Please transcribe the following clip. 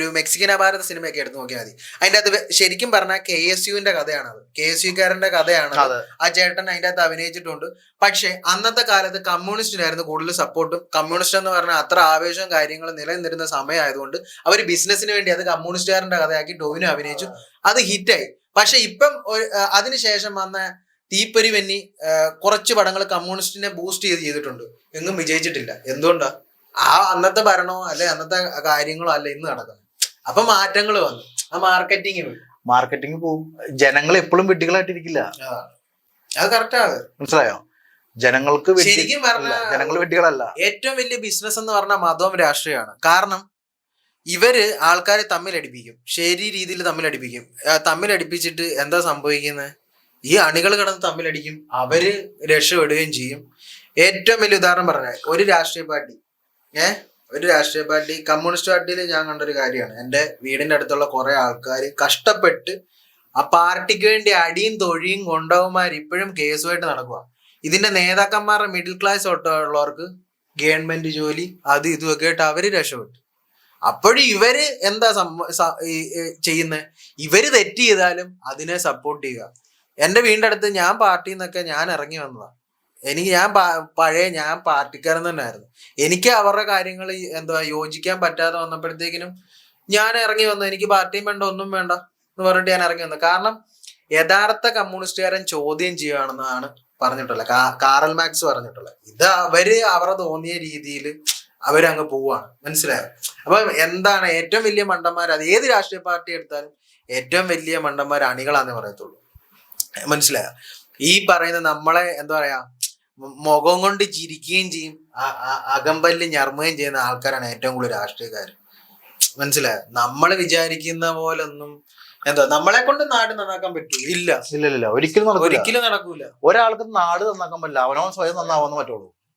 ഒരു മെക്സിക്കൻ അപാരത സിനിമയൊക്കെ എടുത്ത് നോക്കിയാൽ മതി. അതിൻ്റെ അകത്ത് ശരിക്കും പറഞ്ഞാൽ KSUവിന്റെ കഥയാണത്, KSUക്കാരന്റെ കഥയാണ്. ആ ചേട്ടൻ അതിൻ്റെ അകത്ത് അഭിനയിച്ചിട്ടുണ്ട്. പക്ഷെ അന്നത്തെ കാലത്ത് കമ്മ്യൂണിസ്റ്റിനായിരുന്നു കൂടുതൽ സപ്പോർട്ടും. കമ്മ്യൂണിസ്റ്റ് എന്ന് പറഞ്ഞാൽ അത്ര ആവേശവും കാര്യങ്ങളും നിലനിന്നിരുന്ന സമയമായതുകൊണ്ട് അവർ ബിസിനസിന് വേണ്ടി അത് കമ്മ്യൂണിസ്റ്റുകാരന്റെ കഥയാക്കി ടോവിനോ അഭിനയിച്ചു. അത് ഹിറ്റായി. പക്ഷെ ഇപ്പം അതിനുശേഷം വന്ന തീപ്പൊരി വെന്നി കുറച്ച് പടങ്ങൾ കമ്മ്യൂണിസ്റ്റിനെ ബൂസ്റ്റ് ചെയ്തിട്ടുണ്ട്, എങ്ങും വിജയിച്ചിട്ടില്ല. എന്തുകൊണ്ടാ? ആ അന്നത്തെ ഭരണമോ അല്ലെ അന്നത്തെ കാര്യങ്ങളോ അല്ല ഇന്ന് നടക്കുന്നത്. അപ്പൊ മാറ്റങ്ങൾ വന്നു. ആ മാർക്കറ്റിംഗ് പോവും. ജനങ്ങൾ എപ്പോഴും വെട്ടികളായിട്ടിരിക്കില്ല. അത് കറക്റ്റാണ്. മനസ്സിലായോ? ജനങ്ങൾക്ക് ശരിക്കും പറഞ്ഞാൽ ജനങ്ങൾ വെട്ടികളല്ല. ഏറ്റവും വലിയ ബിസിനസ് എന്ന് പറഞ്ഞാൽ മതവും രാഷ്ട്രീയമാണ്. കാരണം ഇവര് ആൾക്കാരെ തമ്മിലടിപ്പിക്കും, ശരി രീതിയിൽ തമ്മിലടിപ്പിച്ചിട്ട് എന്താ സംഭവിക്കുന്നത്? ഈ അണികൾ കിടന്ന് തമ്മിലടിക്കും, അവര് രക്ഷപ്പെടുകയും ചെയ്യും. ഏറ്റവും വലിയ ഉദാഹരണം പറഞ്ഞാൽ ഒരു രാഷ്ട്രീയ പാർട്ടി കമ്മ്യൂണിസ്റ്റ് പാർട്ടിയിൽ ഞാൻ കണ്ടൊരു കാര്യമാണ്. എൻ്റെ വീടിൻ്റെ അടുത്തുള്ള കുറെ ആൾക്കാർ കഷ്ടപ്പെട്ട് ആ പാർട്ടിക്ക് വേണ്ടി അടിയും തൊഴിയും കൊണ്ടവന്മാർ ഇപ്പോഴും കേസുമായിട്ട് നടക്കുക. ഇതിന്റെ നേതാക്കന്മാരുടെ മിഡിൽ ക്ലാസ് തൊട്ടുള്ളവർക്ക് ഗവൺമെന്റ് ജോലി അത് ഇതുമൊക്കെ ആയിട്ട് അവര് രക്ഷപ്പെട്ടു. അപ്പോഴും ഇവര് എന്താ ചെയ്യുന്നത്? ഇവര് തെറ്റ് ചെയ്താലും അതിനെ സപ്പോർട്ട് ചെയ്യുക. എൻ്റെ വീടിൻ്റെ അടുത്ത് ഞാൻ പാർട്ടിയിൽ നിന്നൊക്കെ ഞാൻ ഇറങ്ങി വന്നതാണ്. ഞാൻ പാർട്ടിക്കാരൻ തന്നെ ആയിരുന്നു. എനിക്ക് അവരുടെ കാര്യങ്ങൾ യോജിക്കാൻ പറ്റാതെ വന്നപ്പോഴത്തേക്കിനും ഞാൻ ഇറങ്ങി വന്നു. എനിക്ക് പാർട്ടിയും വേണ്ട ഒന്നും വേണ്ട എന്ന് പറഞ്ഞിട്ട് ഞാൻ ഇറങ്ങി വന്നു. കാരണം യഥാർത്ഥ കമ്മ്യൂണിസ്റ്റുകാരൻ ചോദ്യം ചെയ്യുകയാണെന്നാണ് പറഞ്ഞിട്ടുള്ളത്, കാറൽ മാർക്സ് പറഞ്ഞിട്ടുള്ളത്. ഇത് അവരെ തോന്നിയ രീതിയിൽ അവരങ്ങ് പോവാണ്. മനസ്സിലായോ? അപ്പൊ എന്താണ് ഏറ്റവും വലിയ മണ്ടന്മാർ? അത് ഏത് രാഷ്ട്രീയ പാർട്ടി എടുത്താലും ഏറ്റവും വലിയ മണ്ടന്മാർ അണികളാന്നേ പറയത്തുള്ളൂ. മനസ്സിലായോ? ഈ പറയുന്ന നമ്മളെ എന്താ പറയാ, മുഖം കൊണ്ട് ചിരിക്കുകയും ചെയ്യും, അകമ്പല്ല് ഞർമ്മയും ചെയ്യുന്ന ആൾക്കാരാണ് ഏറ്റവും കൂടുതൽ രാഷ്ട്രീയക്കാർ. മനസ്സിലായോ? നമ്മൾ വിചാരിക്കുന്ന പോലൊന്നും നമ്മളെ കൊണ്ട് നാട് നന്നാക്കാൻ പറ്റൂ? ഇല്ല, ഒരിക്കലും നടക്കൂല. ഒരാൾക്ക് നാട് നന്നാക്കാൻ പറ്റില്ല, അവനവൻ സ്വയം നന്നാവാന്ന് പറ്റുള്ളൂ.